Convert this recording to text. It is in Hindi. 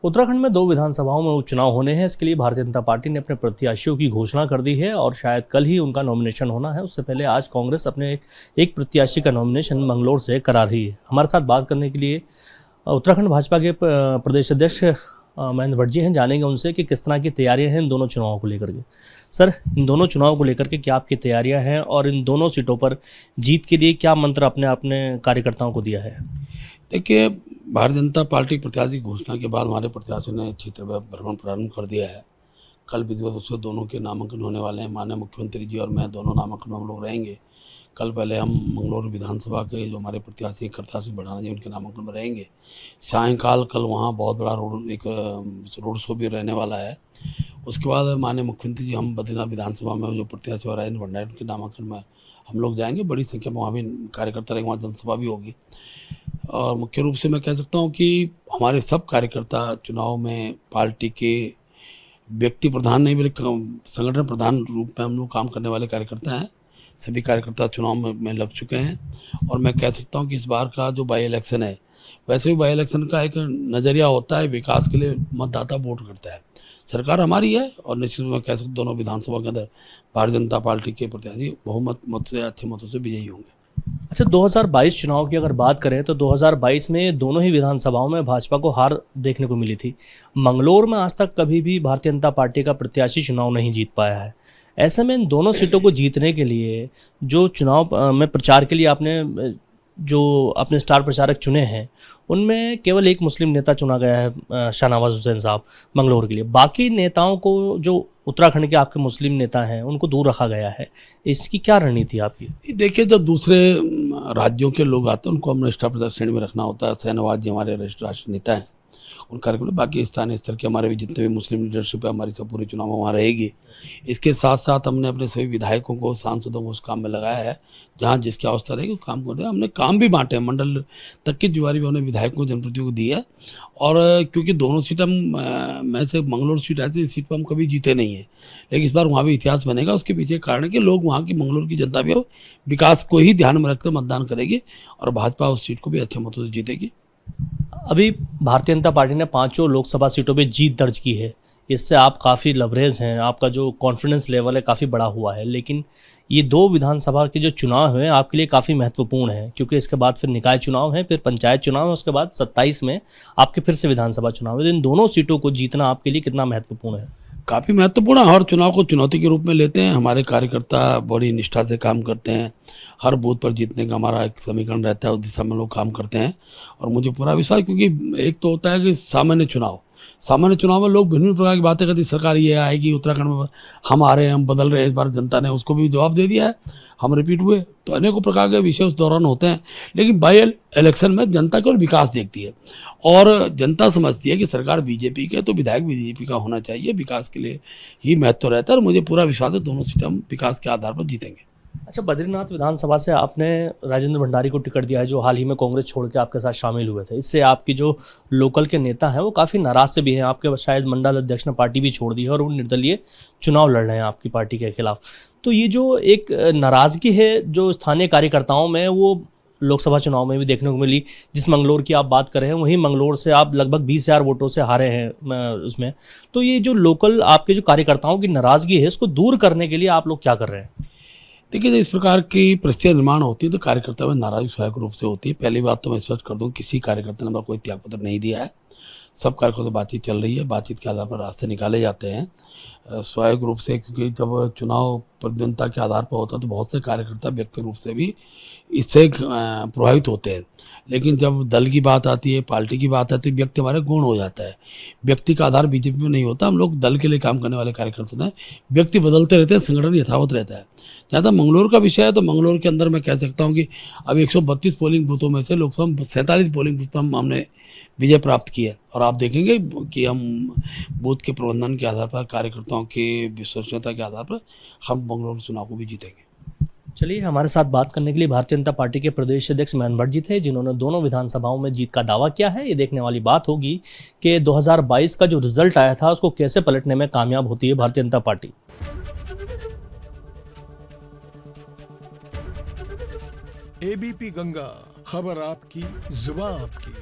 उत्तराखंड में 2 विधानसभाओं में उपचुनाव होने हैं। इसके लिए भारतीय जनता पार्टी ने अपने प्रत्याशियों की घोषणा कर दी है और शायद कल ही उनका नॉमिनेशन होना है। उससे पहले आज कांग्रेस अपने एक प्रत्याशी का नॉमिनेशन मंगलौर से करा रही है। हमारे साथ बात करने के लिए उत्तराखंड भाजपा के प्रदेश अध्यक्ष महेंद्र भट्ट जी हैं। जानेंगे उनसे कि किस तरह की तैयारियां हैं इन दोनों चुनावों को लेकर के। सर, इन दोनों चुनावों को लेकर के क्या आपकी तैयारियां हैं और इन दोनों सीटों पर जीत के लिए क्या मंत्र अपने अपने कार्यकर्ताओं को दिया है? देखिए, भारतीय जनता पार्टी प्रत्याशी की घोषणा के बाद हमारे प्रत्याशियों ने क्षेत्र में भ्रमण प्रारंभ कर दिया है। कल विधिवत रूप से दोनों के नामांकन होने वाले हैं। माननीय मुख्यमंत्री जी और मैं दोनों नामांकन में हम लोग रहेंगे। कल पहले हम मंगलौर विधानसभा के जो हमारे प्रत्याशी करतार सिंह बढ़ाना जी उनके नामांकन में रहेंगे। सायंकाल कल वहाँ बहुत बड़ा रोड शो भी रहने वाला है। उसके बाद माननीय मुख्यमंत्री जी हम बद्रीनाथ विधानसभा में जो प्रत्याशी राजेंद्र भंडारी उनके नामांकन में हम लोग जाएंगे। बड़ी संख्या में वहाँ भी कार्यकर्ता रहेंगे, वहाँ जनसभा भी होगी। और मुख्य रूप से मैं कह सकता हूँ कि हमारे सब कार्यकर्ता चुनाव में पार्टी के व्यक्ति प्रधान नहीं बल्कि संगठन प्रधान रूप में हम लोग काम करने वाले कार्यकर्ता हैं। सभी कार्यकर्ता चुनाव में लग चुके हैं और मैं कह सकता हूँ कि इस बार का जो बाई इलेक्शन है, वैसे भी बाई इलेक्शन का एक नज़रिया होता है, विकास के लिए मतदाता वोट करता है। सरकार हमारी है और निश्चित मैं कह सकता हूँ दोनों विधानसभा के अंदर भारतीय जनता पार्टी के प्रत्याशी बहुमत मत से अच्छे मतों से विजयी होंगे। अच्छा, 2022 चुनाव की अगर बात करें तो 2022 में दोनों ही विधानसभाओं में भाजपा को हार देखने को मिली थी। मंगलौर में आज तक कभी भी भारतीय जनता पार्टी का प्रत्याशी चुनाव नहीं जीत पाया है। ऐसे में इन दोनों सीटों को जीतने के लिए जो चुनाव में प्रचार के लिए आपने जो अपने स्टार प्रचारक चुने हैं उनमें केवल एक मुस्लिम नेता चुना गया है, शाहनवाज हुसैन साहब, मंगलौर के लिए। बाकी नेताओं को जो उत्तराखंड के आपके मुस्लिम नेता हैं उनको दूर रखा गया है। इसकी क्या रणनीति आपकी? देखिए, जब दूसरे राज्यों के लोग आते हैं उनको हमने स्टार प्रचारक श्रेणी में रखना होता है। शाहनवाज जी हमारे राष्ट्रीय नेता हैं, उन कार्यक्रम में बाकी स्थानीय स्तर के हमारे भी जितने भी मुस्लिम लीडरशिप है हमारी सब पूरे चुनाव में वहाँ रहेगी। इसके साथ साथ हमने अपने सभी विधायकों को, सांसदों को उस काम में लगाया है। जहाँ जिसकी अवस्था रहेगी काम कर रहे हैं। हमने काम भी बांटे हैं, मंडल तक की जिम्मेदारी भी हमने विधायकों जनप्रतिनिधियों को दी है। और क्योंकि दोनों सीट हम में से मंगलौर सीट ऐसी सीट पर हम कभी जीते नहीं है, लेकिन इस बार वहाँ भी इतिहास बनेगा। उसके पीछे कारण है कि लोग वहाँ की मंगलौर की जनता भी विकास को ही ध्यान में रखकर मतदान करेगी और भाजपा उस सीट को भी अच्छे मतों से जीतेगी। अभी भारतीय जनता पार्टी ने 5 लोकसभा सीटों पे जीत दर्ज की है। इससे आप काफ़ी लबरेज हैं, आपका जो कॉन्फिडेंस लेवल है काफ़ी बड़ा हुआ है। लेकिन ये 2 विधानसभा के जो चुनाव हैं आपके लिए काफ़ी महत्वपूर्ण हैं, क्योंकि इसके बाद फिर निकाय चुनाव है, फिर पंचायत चुनाव है, उसके बाद 27 में आपके फिर से विधानसभा चुनाव है। इन दोनों सीटों को जीतना आपके लिए कितना महत्वपूर्ण है? काफ़ी महत्वपूर्ण है। हर चुनाव को चुनौती के रूप में लेते हैं। हमारे कार्यकर्ता बड़ी निष्ठा से काम करते हैं। हर बूथ पर जीतने का हमारा एक समीकरण रहता है, उस दिशा में लोग काम करते हैं और मुझे पूरा विश्वास, क्योंकि एक तो होता है कि सामान्य चुनाव में लोग भिन्न प्रकार की बातें करते हैं। सरकार ये आएगी, उत्तराखंड में हम आ रहे हैं, हम बदल रहे हैं। इस बार जनता ने उसको भी जवाब दे दिया है, हम रिपीट हुए। तो अनेकों प्रकार के विषय उस दौरान होते हैं, लेकिन बाई इलेक्शन में जनता केवल विकास देखती है और जनता समझती है कि सरकार बीजेपी के तो विधायक भी बीजेपी का होना चाहिए। विकास के लिए ही महत्व रहता है और मुझे पूरा विश्वास है दोनों सीटें हम विकास के आधार पर जीतेंगे। अच्छा, बद्रीनाथ विधानसभा से आपने राजेंद्र भंडारी को टिकट दिया है, जो हाल ही में कांग्रेस छोड़ के आपके साथ शामिल हुए थे। इससे आपकी जो लोकल के नेता हैं वो काफ़ी नाराज से भी हैं। आपके शायद मंडल अध्यक्ष ने पार्टी भी छोड़ दी है और वो निर्दलीय चुनाव लड़ रहे हैं आपकी पार्टी के खिलाफ। तो ये जो एक नाराज़गी है जो स्थानीय कार्यकर्ताओं में, वो लोकसभा चुनाव में भी देखने को मिली। जिस मंगलौर की आप बात कर रहे हैं वहीं मंगलौर से आप लगभग 20,000 वोटों से हारे हैं उसमें। तो ये जो लोकल आपके जो कार्यकर्ताओं की नाराज़गी है इसको दूर करने के लिए आप लोग क्या कर रहे हैं? देखिए, जब इस प्रकार की परिस्थितियाँ निर्माण होती है तो कार्यकर्ता में नाराजगी स्वाभाविक रूप से होती है। पहली बात तो मैं स्पष्ट कर दूं, किसी कार्यकर्ता ने हमारा कोई त्याग पत्र नहीं दिया है। सब कार्यकर्ताओं से बातचीत चल रही है, बातचीत के आधार पर रास्ते निकाले जाते हैं स्वाभाविक रूप से, क्योंकि जब चुनाव जनता के आधार पर होता है तो बहुत से कार्यकर्ता व्यक्तिगत रूप से भी इससे प्रभावित होते हैं। लेकिन जब दल की बात आती है, पार्टी की बात आती है, व्यक्ति हमारे गुण हो जाता है। व्यक्ति का आधार बीजेपी में नहीं होता। हम लोग दल के लिए काम करने वाले कार्यकर्ता हैं। व्यक्ति बदलते रहते हैं, संगठन यथावत रहता है। जहाँ तक मंगलौर का विषय है तो मंगलौर के अंदर मैं कह सकता हूँ कि अब 132 पोलिंग बूथों में से लोकसभा 47 पोलिंग बूथ पर हमने विजय प्राप्त की है और आप देखेंगे कि हम बूथ के प्रबंधन के आधार पर, कार्यकर्ताओं के विश्वसनीयता के आधार पर हम मंगलौर चुनाव को भी जीतेंगे। चलिए, हमारे साथ बात करने के लिए भारतीय जनता पार्टी के प्रदेश अध्यक्ष महेंद्र भट्ट जी थे, जिन्होंने दोनों विधानसभाओं में जीत का दावा किया है। ये देखने वाली बात होगी कि 2022 का जो रिजल्ट आया था उसको कैसे पलटने में कामयाब होती है भारतीय जनता पार्टी। एबीपी गंगा, खबर आपकी, जुबान आपकी।